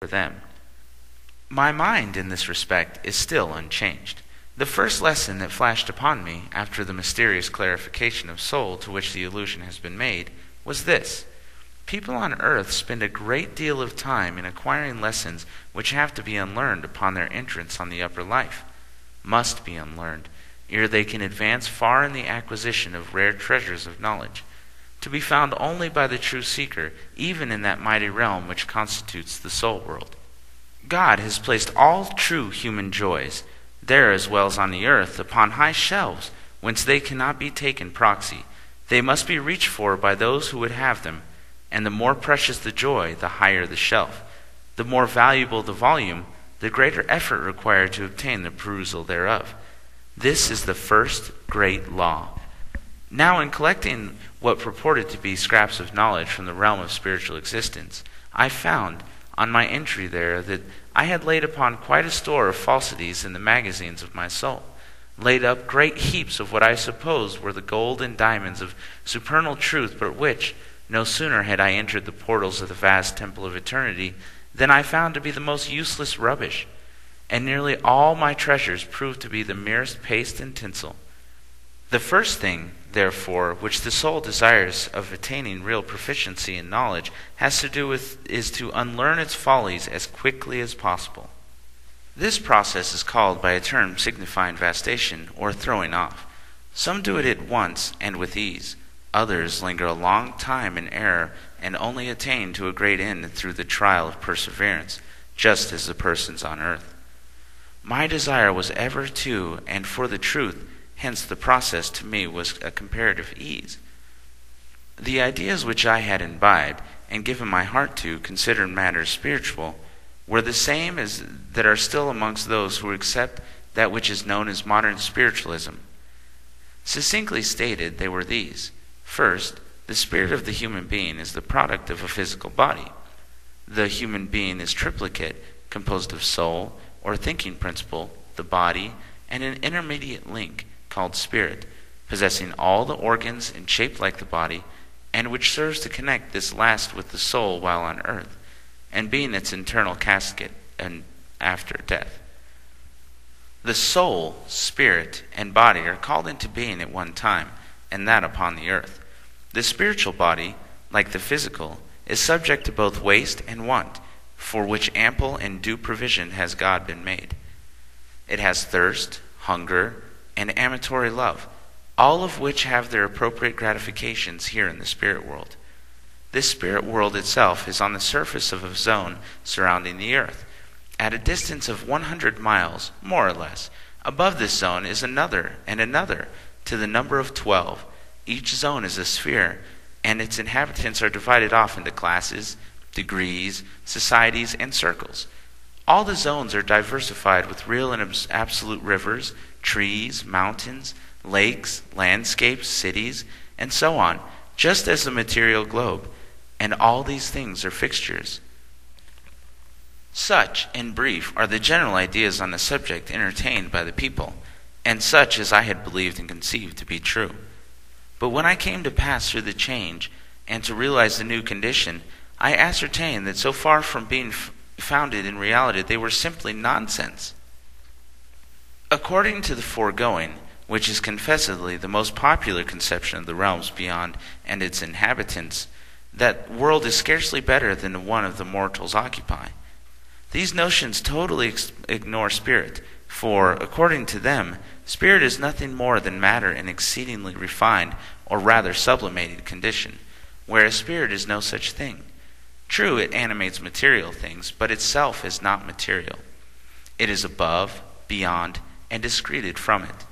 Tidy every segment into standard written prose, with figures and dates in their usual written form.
for them. My mind in this respect is still unchanged. The first lesson that flashed upon me after the mysterious clarification of soul to which the allusion has been made was this: people on earth spend a great deal of time in acquiring lessons which have to be unlearned upon their entrance on the upper life, must be unlearned, ere they can advance far in the acquisition of rare treasures of knowledge, to be found only by the true seeker, even in that mighty realm which constitutes the soul world. God has placed all true human joys, there as well as on the earth, upon high shelves, whence they cannot be taken proxy. They must be reached for by those who would have them, and the more precious the joy, the higher the shelf. The more valuable the volume, the greater effort required to obtain the perusal thereof. This is the first great law. Now, in collecting what purported to be scraps of knowledge from the realm of spiritual existence, I found, on my entry there, that I had laid upon quite a store of falsities in the magazines of my soul, laid up great heaps of what I supposed were the gold and diamonds of supernal truth, but which, no sooner had I entered the portals of the vast temple of eternity, than I found to be the most useless rubbish, and nearly all my treasures proved to be the merest paste and tinsel. The first thing, therefore, which the soul desires of attaining real proficiency in knowledge has to do with is to unlearn its follies as quickly as possible. This process is called by a term signifying vastation or throwing off. Some do it at once and with ease. Others linger a long time in error and only attain to a great end through the trial of perseverance, just as the persons on earth. My desire was ever to and for the truth, hence the process to me was a comparative ease. The ideas which I had imbibed and given my heart to, considering matters spiritual, were the same as that are still amongst those who accept that which is known as modern spiritualism. Succinctly stated, they were these. First, the spirit of the human being is the product of a physical body. The human being is triplicate, composed of soul, or thinking principle, the body, and an intermediate link called spirit, possessing all the organs and shaped like the body, and which serves to connect this last with the soul while on earth, and being its internal casket and after death. The soul, spirit, and body are called into being at one time, and that upon the earth. The spiritual body, like the physical, is subject to both waste and want, for which ample and due provision has God been made. It has thirst, hunger, and amatory love, all of which have their appropriate gratifications here in the spirit world. This spirit world itself is on the surface of a zone surrounding the earth. At a distance of 100 miles, more or less, above this zone is another and another, to the number of 12. Each zone is a sphere, and its inhabitants are divided off into classes, degrees, societies, and circles. All the zones are diversified with real and absolute rivers, trees, mountains, lakes, landscapes, cities, and so on, just as the material globe, and all these things are fixtures. Such, in brief, are the general ideas on the subject entertained by the people, and such as I had believed and conceived to be true. But when I came to pass through the change, and to realize the new condition, I ascertained that so far from being founded in reality, they were simply nonsense. According to the foregoing, which is confessedly the most popular conception of the realms beyond and its inhabitants, that world is scarcely better than the one of the mortals occupy. These notions totally ignore spirit, for, according to them, spirit is nothing more than matter in exceedingly refined, or rather sublimated condition, whereas spirit is no such thing. True, it animates material things, but itself is not material. It is above, beyond, and discreted from it.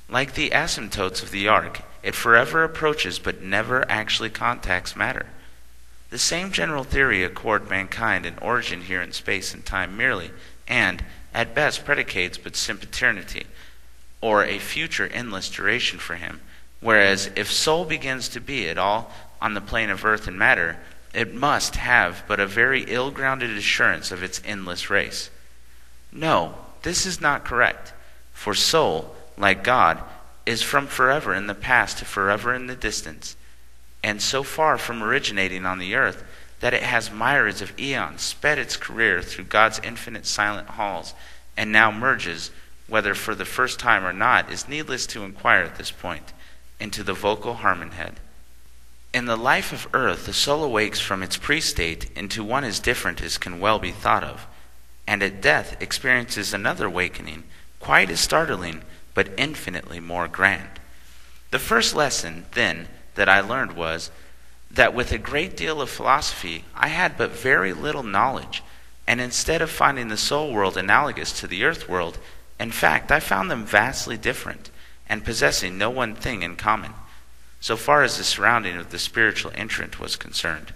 Like the asymptotes of the arc, it forever approaches but never actually contacts matter. The same general theory accord mankind an origin here in space and time merely, and, at best, predicates but sempiternity, or a future endless duration for him, whereas if soul begins to be at all on the plane of earth and matter, it must have but a very ill-grounded assurance of its endless race. No, this is not correct, for soul, like God, is from forever in the past to forever in the distance, and so far from originating on the earth that it has myriads of eons sped its career through God's infinite silent halls, and now merges, whether for the first time or not is needless to inquire at this point, into the vocal harmonhead. In the life of earth, the soul awakes from its pre-state into one as different as can well be thought of, and at death experiences another awakening, quite as startling, but infinitely more grand. The first lesson, then, that I learned was that with a great deal of philosophy I had but very little knowledge, and instead of finding the soul world analogous to the earth world, in fact I found them vastly different, and possessing no one thing in common, so far as the surrounding of the spiritual entrant was concerned.